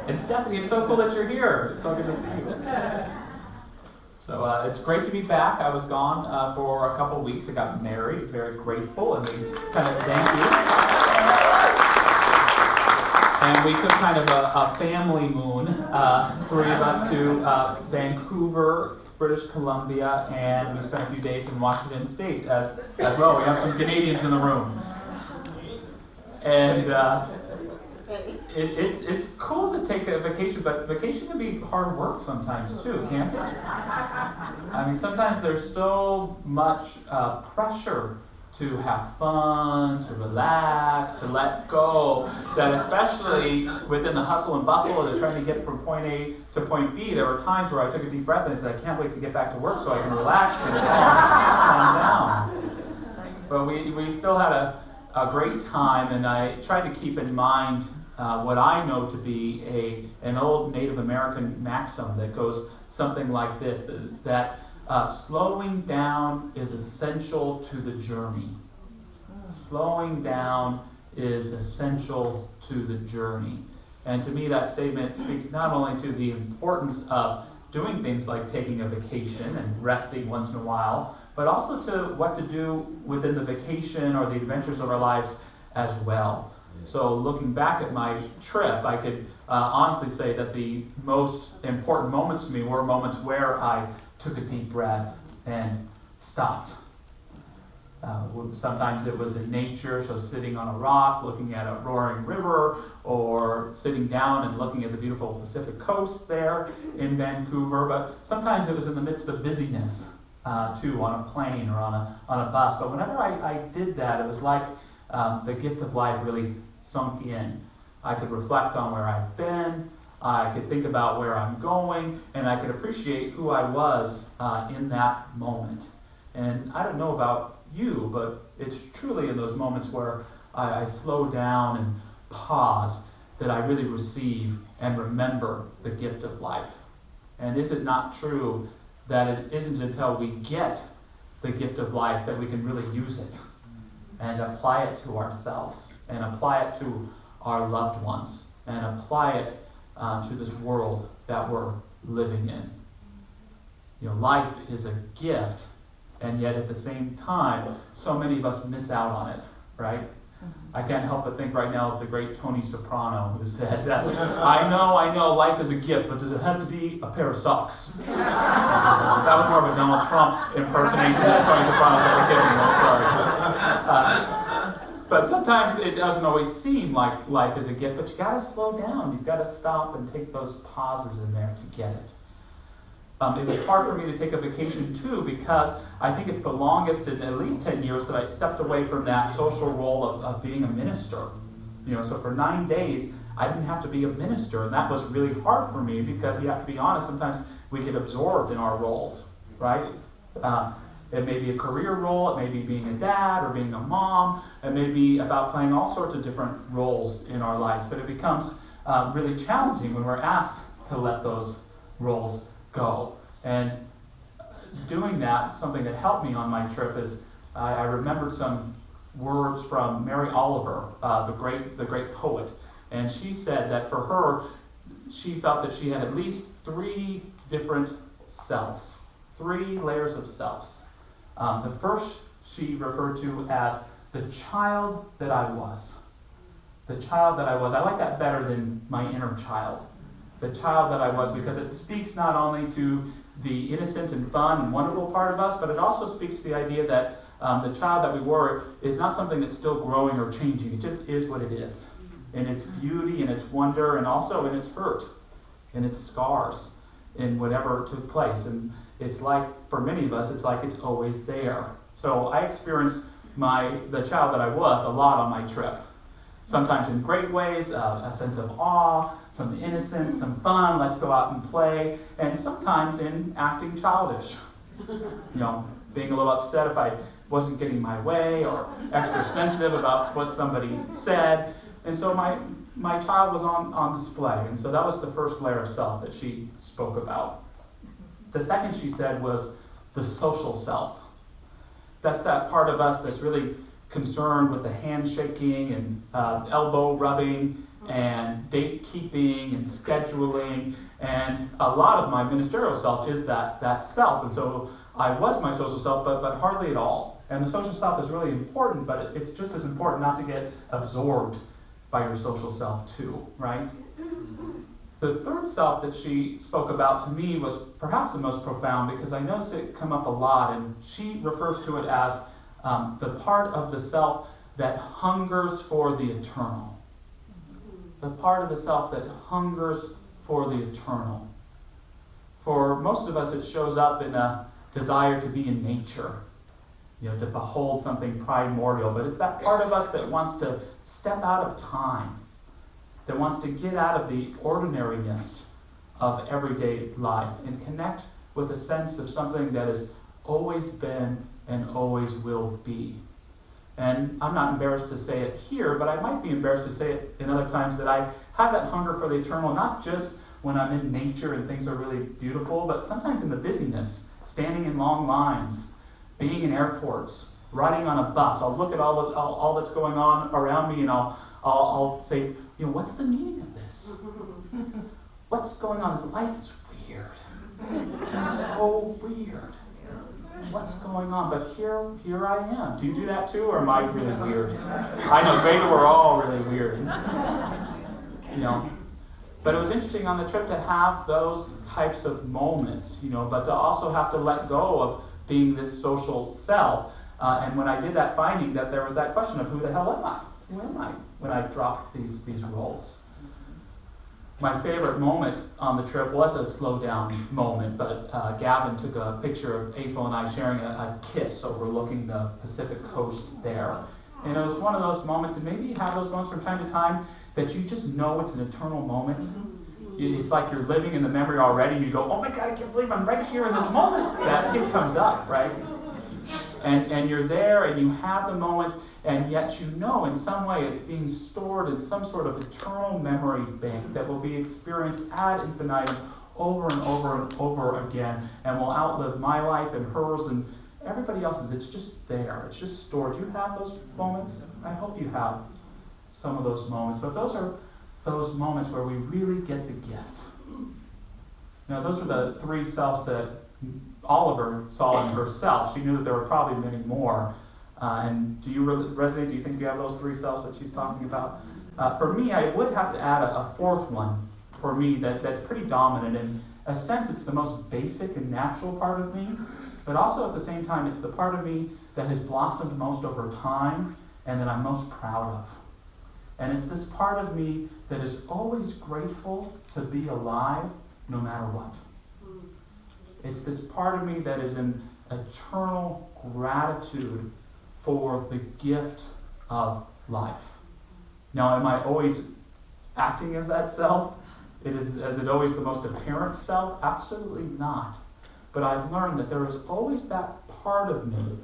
And Stephanie, it's so cool that you're here. It's so good to see you. So it's great to be back. I was gone for a couple weeks. I got married, very grateful, and we kind of thank you. And we took kind of a family moon, three of us to Vancouver, British Columbia, and we spent a few days in Washington State as well. We have some Canadians in the room. And it's cool to take a vacation, but vacation can be hard work sometimes too, can't it? I mean, sometimes there's so much pressure to have fun, to relax, to let go, that especially within the hustle and bustle of trying to get from point A to point B, there were times where I took a deep breath and I said, I can't wait to get back to work so I can relax and calm down. But we still had a great time, and I tried to keep in mind what I know to be an old Native American maxim that goes something like this, that slowing down is essential to the journey. Slowing down is essential to the journey. And to me, that statement speaks not only to the importance of doing things like taking a vacation and resting once in a while, but also to what to do within the vacation or the adventures of our lives as well. So looking back at my trip, I could honestly say that the most important moments to me were moments where I took a deep breath and stopped. Sometimes it was in nature, so sitting on a rock, looking at a roaring river, or sitting down and looking at the beautiful Pacific coast there in Vancouver. But sometimes it was in the midst of busyness, too, on a plane or on a bus. But whenever I did that, it was like the gift of life really sunk in. I could reflect on where I've been, I could think about where I'm going, and I could appreciate who I was in that moment. And I don't know about you, but it's truly in those moments where I slow down and pause that I really receive and remember the gift of life. And is it not true that it isn't until we get the gift of life that we can really use it and apply it to ourselves and apply it to our loved ones and apply it to this world that we're living in? You know, life is a gift, and yet at the same time, so many of us miss out on it, right? I can't help but think right now of the great Tony Soprano, who said, I know, life is a gift, but does it have to be a pair of socks? That was more of a Donald Trump impersonation than Tony Soprano's ever given me, I'm sorry. But sometimes it doesn't always seem like life is a gift, but you gotta slow down. You've gotta stop and take those pauses in there to get it. It was hard for me to take a vacation too, because I think it's the longest in at least 10 years that I stepped away from that social role of being a minister. You know, so for 9 days, I didn't have to be a minister, and that was really hard for me because you have to be honest, sometimes we get absorbed in our roles, right? It may be a career role, it may be being a dad or being a mom, it may be about playing all sorts of different roles in our lives, but it becomes really challenging when we're asked to let those roles go. And doing that, something that helped me on my trip is I remembered some words from Mary Oliver, the great poet, and she said that for her, she felt that she had at least 3 different selves, 3 layers of selves. The first she referred to as the child that I was. The child that I was. I like that better than my inner child. The child that I was, because it speaks not only to the innocent and fun and wonderful part of us, but it also speaks to the idea that the child that we were is not something that's still growing or changing. It just is what it is. In its beauty, in its wonder, and also in its hurt, in its scars, in whatever took place. And it's like, for many of us, it's like it's always there. So I experienced the child that I was a lot on my trip. Sometimes in great ways, a sense of awe, some innocence, some fun, let's go out and play, and sometimes in acting childish. You know, being a little upset if I wasn't getting my way, or extra sensitive about what somebody said. And so my child was on display, and so that was the first layer of self that she spoke about. The second, she said, was the social self. That's that part of us that's really concerned with the handshaking and elbow rubbing and date keeping and scheduling, and a lot of my ministerial self is that self. And so I was my social self, but hardly at all. And the social self is really important, but it's just as important not to get absorbed by your social self too, right? The third self that she spoke about to me was perhaps the most profound, because I noticed it come up a lot, and she refers to it as the part of the self that hungers for the eternal. The part of the self that hungers for the eternal. For most of us, it shows up in a desire to be in nature, to behold something primordial. But it's that part of us that wants to step out of time, that wants to get out of the ordinariness of everyday life and connect with a sense of something that has always been and always will be. And I'm not embarrassed to say it here, but I might be embarrassed to say it in other times, that I have that hunger for the eternal, not just when I'm in nature and things are really beautiful, but sometimes in the busyness, standing in long lines, being in airports, riding on a bus. I'll look at all that's going on around me, and I'll say, what's the meaning of this? What's going on? This life is weird. It's so weird. What's going on? But here I am. Do you do that too, or am I really weird? I know, maybe we're all really weird. But it was interesting on the trip to have those types of moments, but to also have to let go of being this social self. And when I did that, finding that there was that question of who the hell am I? Who am I when I dropped these roles? My favorite moment on the trip was a slow down moment, but Gavin took a picture of April and I sharing a kiss overlooking the Pacific coast there. And it was one of those moments, and maybe you have those moments from time to time, that you just know it's an eternal moment. It's like you're living in the memory already, and you go, oh my God, I can't believe I'm right here in this moment. That kid comes up, right? And you're there, and you have the moment, and yet in some way it's being stored in some sort of eternal memory bank that will be experienced ad infinitum over and over and over again, and will outlive my life and hers and everybody else's. It's just there. It's just stored. Do you have those moments? I hope you have some of those moments. But those are those moments where we really get the gift. Those are the three selves that Oliver saw in herself. She knew that there were probably many more. And do you resonate? Do you think you have those three selves that she's talking about? For me, I would have to add a fourth one for me that's pretty dominant. In a sense, it's the most basic and natural part of me, but also at the same time, it's the part of me that has blossomed most over time and that I'm most proud of. And it's this part of me that is always grateful to be alive no matter what. It's this part of me that is in eternal gratitude for the gift of life. Now, am I always acting as that self? Is it always the most apparent self? Absolutely not. But I've learned that there is always that part of me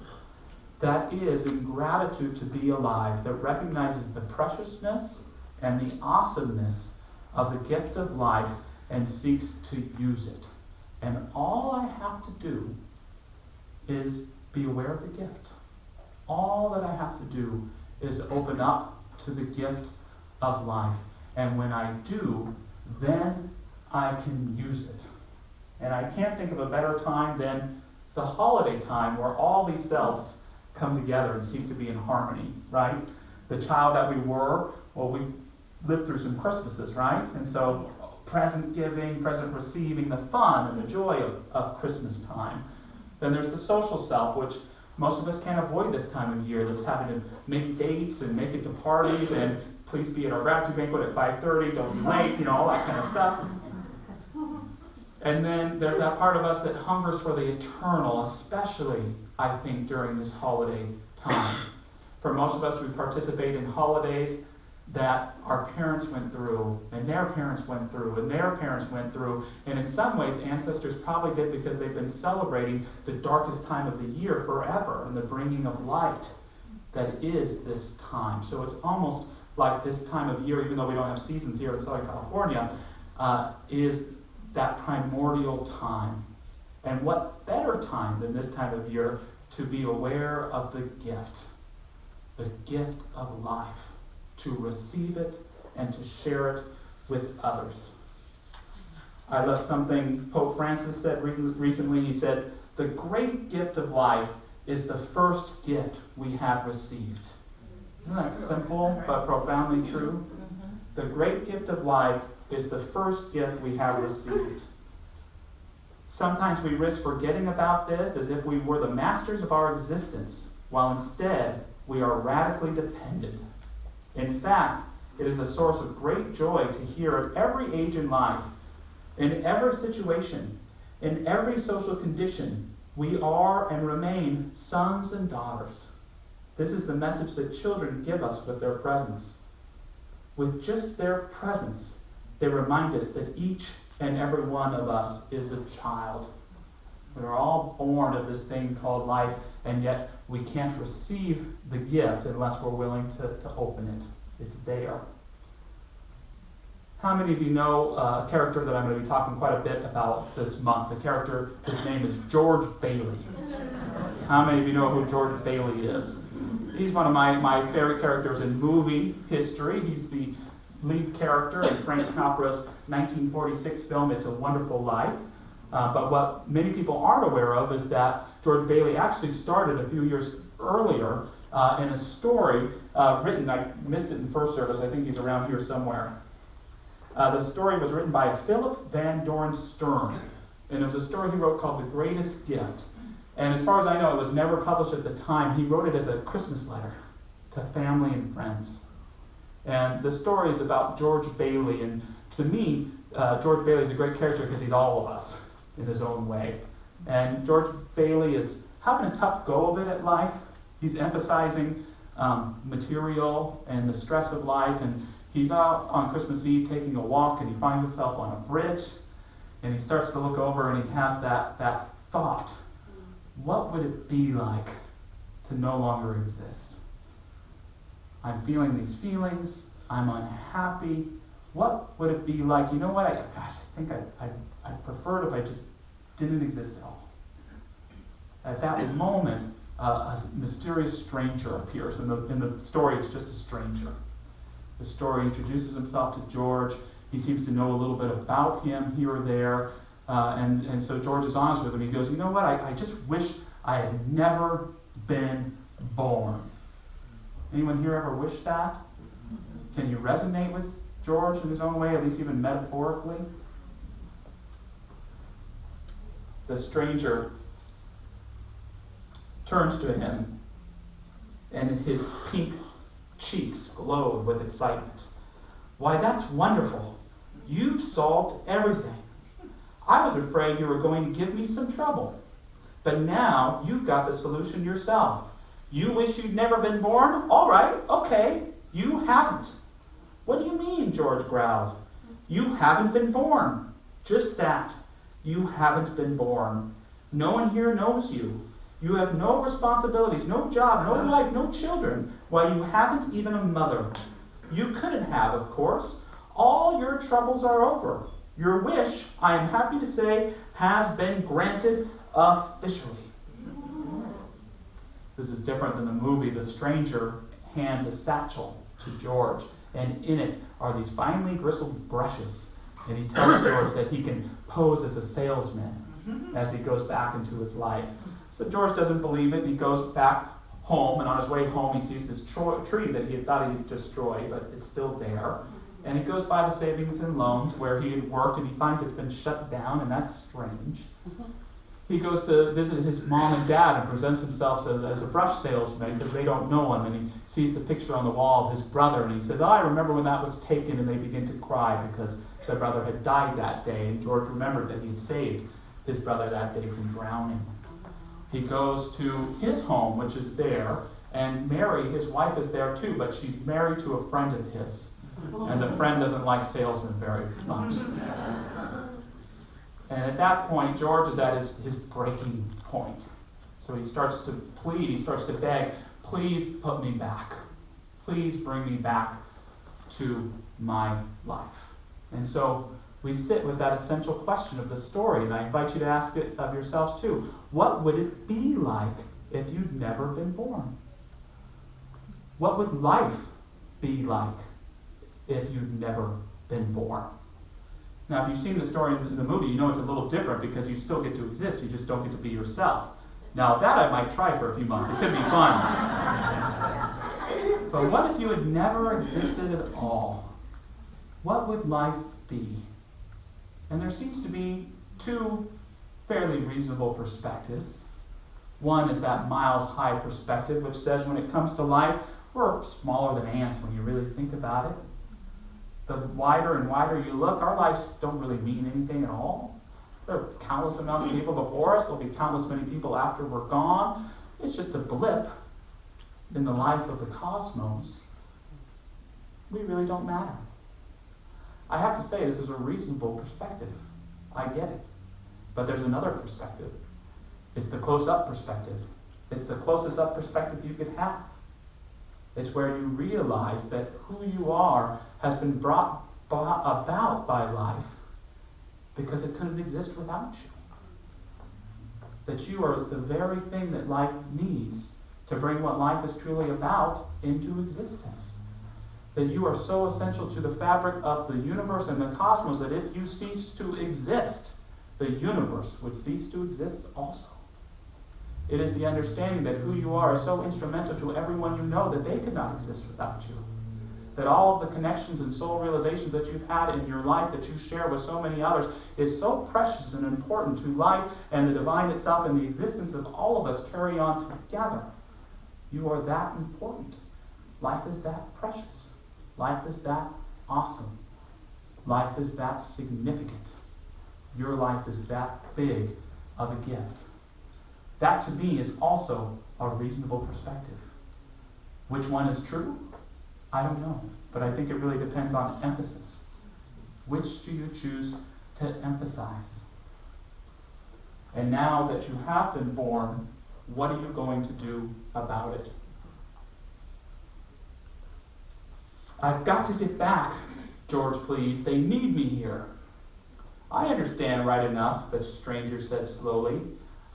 that is in gratitude to be alive, that recognizes the preciousness and the awesomeness of the gift of life and seeks to use it. And all I have to do is be aware of the gift. All that I have to do is open up to the gift of life. And when I do, then I can use it. And I can't think of a better time than the holiday time, where all these selves come together and seem to be in harmony, right? The child that we were, we lived through some Christmases, right? And so present giving, present receiving, the fun and the joy of Christmas time. Then there's the social self, which most of us can't avoid this time of year, that's having to make dates and make it to parties, and please be at our gratitude banquet at 5:30, don't be late, all that kind of stuff. And then there's that part of us that hungers for the eternal, especially, I think, during this holiday time. For most of us, we participate in holidays that our parents went through, and their parents went through, and their parents went through. And in some ways, ancestors probably did because they've been celebrating the darkest time of the year forever, and the bringing of light that is this time. So it's almost like this time of year, even though we don't have seasons here in Southern California, is that primordial time. And what better time than this time of year to be aware of the gift of life, to receive it and to share it with others. I love something Pope Francis said recently. He said, "The great gift of life is the first gift we have received." Isn't that simple but profoundly true? The great gift of life is the first gift we have received. Sometimes we risk forgetting about this as if we were the masters of our existence, while instead we are radically dependent. In fact, it is a source of great joy to hear at every age in life, in every situation, in every social condition, we are and remain sons and daughters. This is the message that children give us with their presence. With just their presence, they remind us that each and every one of us is a child. We are all born of this thing called life, and yet we can't receive the gift unless we're willing to open it. It's there. How many of you know a character that I'm going to be talking quite a bit about this month? The character, his name is George Bailey. How many of you know who George Bailey is? He's one of my favorite characters in movie history. He's the lead character in Frank Capra's 1946 film, It's a Wonderful Life. But what many people aren't aware of is that George Bailey actually started a few years earlier in a story written, I missed it in first service, I think he's around here somewhere. The story was written by Philip Van Doren Stern, and it was a story he wrote called The Greatest Gift. And as far as I know, it was never published at the time. He wrote it as a Christmas letter to family and friends. And the story is about George Bailey, and to me, George Bailey is a great character because he's all of us in his own way. And George Bailey is having a tough go of it at life. He's emphasizing material and the stress of life, and he's out on Christmas Eve taking a walk, and he finds himself on a bridge, and he starts to look over, and he has that thought. What would it be like to no longer exist? I'm feeling these feelings. I'm unhappy. What would it be like? You know what? I think I'd prefer it if I just didn't exist at all. At that moment, a mysterious stranger appears. In the story, it's just a stranger. The story introduces himself to George. He seems to know a little bit about him here or there. And so George is honest with him. He goes, you know what? I just wish I had never been born. Anyone here ever wish that? Can you resonate with George in his own way, at least even metaphorically? The stranger turns to him, and his pink cheeks glowed with excitement. Why, that's wonderful. You've solved everything. I was afraid you were going to give me some trouble. But now you've got the solution yourself. You wish you'd never been born? All right, okay. You haven't. What do you mean? George growled. You haven't been born. Just that. You haven't been born. No one here knows you. You have no responsibilities, no job, no life, no children. Why, you haven't even a mother. You couldn't have, of course. All your troubles are over. Your wish, I am happy to say, has been granted officially. This is different than the movie. The stranger hands a satchel to George, and in it are these finely bristled brushes. And he tells George that he can pose as a salesman as he goes back into his life. So George doesn't believe it, and he goes back home, and on his way home he sees this tree that he had thought he'd destroy, but it's still there. And he goes by the savings and loans where he had worked, and he finds it's been shut down, and that's strange. He goes to visit his mom and dad and presents himself as a brush salesman because they don't know him, and he sees the picture on the wall of his brother, and he says, I remember when that was taken, and they begin to cry because their brother had died that day, and George remembered that he had saved his brother that day from drowning. He goes to his home, which is there, and Mary, his wife, is there too, but she's married to a friend of his. And the friend doesn't like salesmen very much. And at that point, George is at his breaking point. So he starts to plead, he starts to beg, please put me back. Please bring me back to my life. And so we sit with that essential question of the story, and I invite you to ask it of yourselves too. What would it be like if you'd never been born? What would life be like if you've never been born. Now, if you've seen the story in the movie, you know it's a little different because you still get to exist. You just don't get to be yourself. Now, that I might try for a few months. It could be fun. But what if you had never existed at all? What would life be? And there seems to be two fairly reasonable perspectives. One is that miles-high perspective, which says when it comes to life, we're smaller than ants when you really think about it. The wider and wider you look, our lives don't really mean anything at all. There are countless amounts of people before us. There'll be countless many people after we're gone. It's just a blip in the life of the cosmos. We really don't matter. I have to say, this is a reasonable perspective. I get it. But there's another perspective. It's the close-up perspective. It's the closest up perspective you could have. It's where you realize that who you are has been brought about by life because it couldn't exist without you. That you are the very thing that life needs to bring what life is truly about into existence. That you are so essential to the fabric of the universe and the cosmos that if you cease to exist, the universe would cease to exist also. It is the understanding that who you are is so instrumental to everyone you know that they could not exist without you. That all of the connections and soul realizations that you've had in your life that you share with so many others is so precious and important to life and the divine itself and the existence of all of us carry on together. You are that important. Life is that precious. Life is that awesome. Life is that significant. Your life is that big of a gift. That to me is also a reasonable perspective. Which one is true? I don't know, but I think it really depends on emphasis. Which do you choose to emphasize? And now that you have been born, what are you going to do about it? I've got to get back, George, please. They need me here. I understand right enough, the stranger said slowly.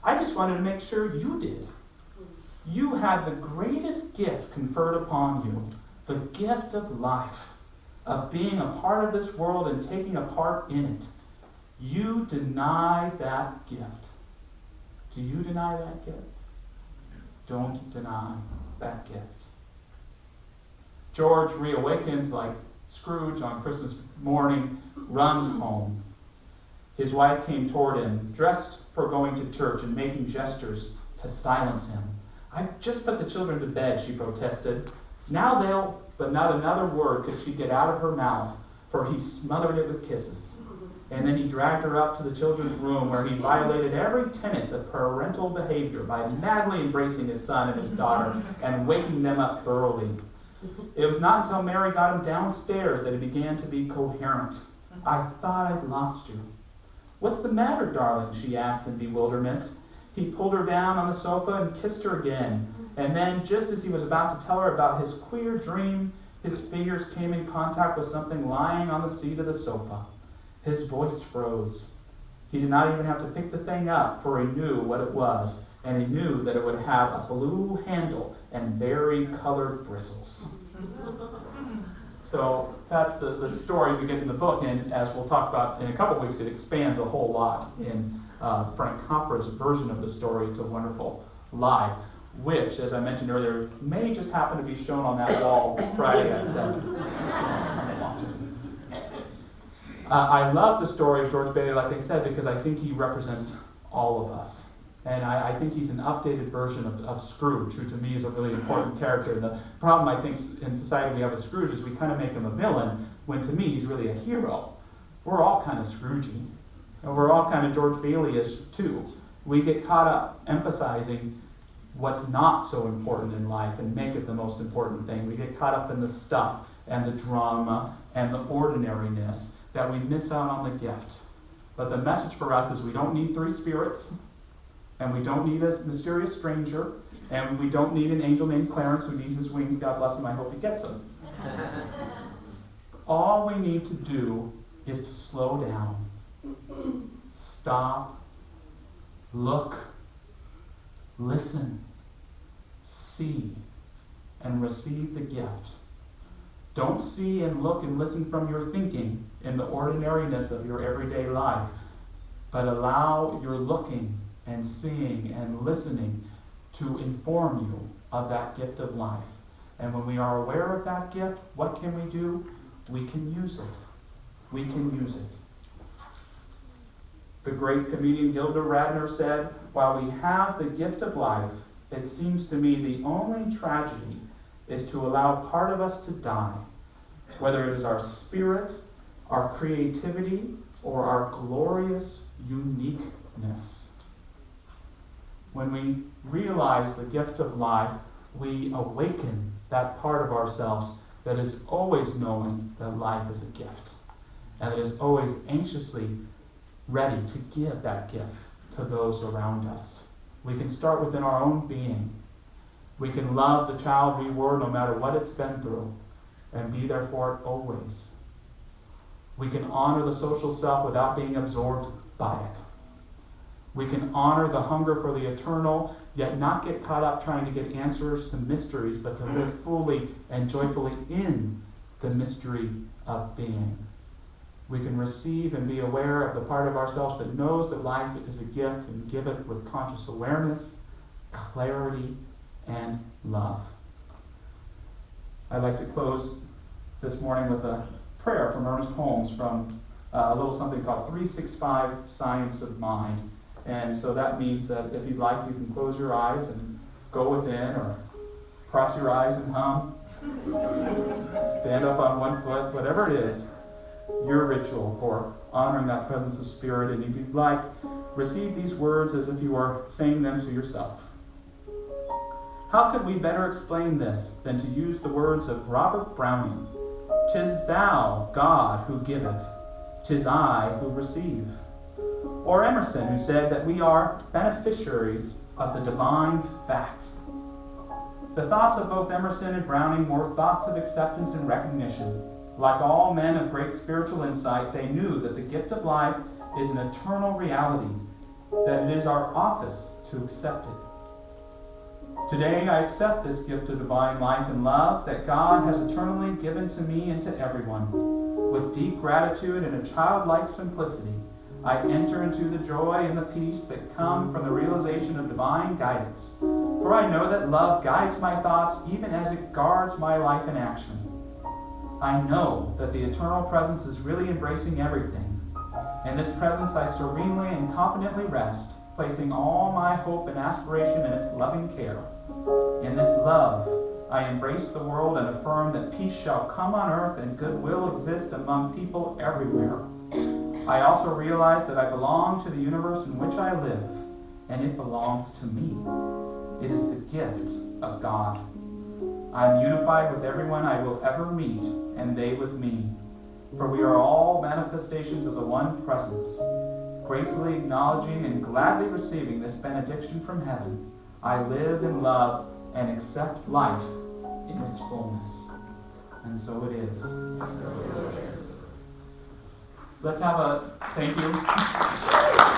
I just wanted to make sure you did. You had the greatest gift conferred upon you, the gift of life, of being a part of this world and taking a part in it. You deny that gift. Do you deny that gift? Don't deny that gift. George, reawakened like Scrooge on Christmas morning, runs home. His wife came toward him, dressed for going to church and making gestures to silence him. I just put the children to bed, she protested. Now they'll, but not another word could she get out of her mouth, for he smothered it with kisses. And then he dragged her up to the children's room where he violated every tenet of parental behavior by madly embracing his son and his daughter and waking them up thoroughly. It was not until Mary got him downstairs that he began to be coherent. I thought I'd lost you. What's the matter, darling? She asked in bewilderment. He pulled her down on the sofa and kissed her again. And then, just as he was about to tell her about his queer dream, his fingers came in contact with something lying on the seat of the sofa. His voice froze. He did not even have to pick the thing up, for he knew what it was, and he knew that it would have a blue handle and berry-colored bristles. So that's the stories we get in the book, and as we'll talk about in a couple weeks, it expands a whole lot in Frank Capra's version of the story, It's a Wonderful Life, which, as I mentioned earlier, may just happen to be shown on that wall Friday at 7. I love the story of George Bailey, like I said, because I think he represents all of us. And I think he's an updated version of Scrooge, who to me is a really important character. And the problem I think in society we have with Scrooge is we kind of make him a villain, when to me he's really a hero. We're all kind of Scroogey. And we're all kind of George Bailey-ish too. We get caught up emphasizing what's not so important in life and make it the most important thing. We get caught up in the stuff and the drama and the ordinariness that we miss out on the gift. But the message for us is we don't need three spirits, and we don't need a mysterious stranger, and we don't need an angel named Clarence who needs his wings. God bless him, I hope he gets them. All we need to do is to slow down, stop, look, listen, see, and receive the gift. Don't see and look and listen from your thinking in the ordinariness of your everyday life, but allow your looking and seeing and listening to inform you of that gift of life. And when we are aware of that gift, what can we do? We can use it. We can use it. The great comedian Gilda Radner said, "While we have the gift of life, it seems to me the only tragedy is to allow part of us to die, whether it is our spirit, our creativity, or our glorious uniqueness." When we realize the gift of life, we awaken that part of ourselves that is always knowing that life is a gift, and that is always anxiously ready to give that gift to those around us. We can start within our own being. We can love the child we were no matter what it's been through, and be there for it always. We can honor the social self without being absorbed by it. We can honor the hunger for the eternal, yet not get caught up trying to get answers to mysteries, but to live fully and joyfully in the mystery of being. We can receive and be aware of the part of ourselves that knows that life is a gift and give it with conscious awareness, clarity, and love. I'd like to close this morning with a prayer from Ernest Holmes from a little something called 365 Science of Mind. And so that means that if you'd like, you can close your eyes and go within, or cross your eyes and hum, stand up on one foot, whatever it is, your ritual for honoring that presence of spirit. And if you'd like, receive these words as if you were saying them to yourself. How could we better explain this than to use the words of Robert Browning? "'Tis thou, God, who giveth, 'tis I who receive." Or Emerson, who said that we are beneficiaries of the divine fact. The thoughts of both Emerson and Browning were thoughts of acceptance and recognition. Like all men of great spiritual insight, they knew that the gift of life is an eternal reality, that it is our office to accept it. Today I accept this gift of divine life and love that God has eternally given to me and to everyone. With deep gratitude and a childlike simplicity, I enter into the joy and the peace that come from the realization of divine guidance. For I know that love guides my thoughts even as it guards my life in action. I know that the eternal presence is really embracing everything. In this presence I serenely and confidently rest, placing all my hope and aspiration in its loving care. In this love, I embrace the world and affirm that peace shall come on earth and goodwill exist among people everywhere. I also realize that I belong to the universe in which I live, and it belongs to me. It is the gift of God. I am unified with everyone I will ever meet, and they with me. For we are all manifestations of the one presence. Gratefully acknowledging and gladly receiving this benediction from heaven, I live in love and accept life in its fullness. And so it is. Let's have a thank you.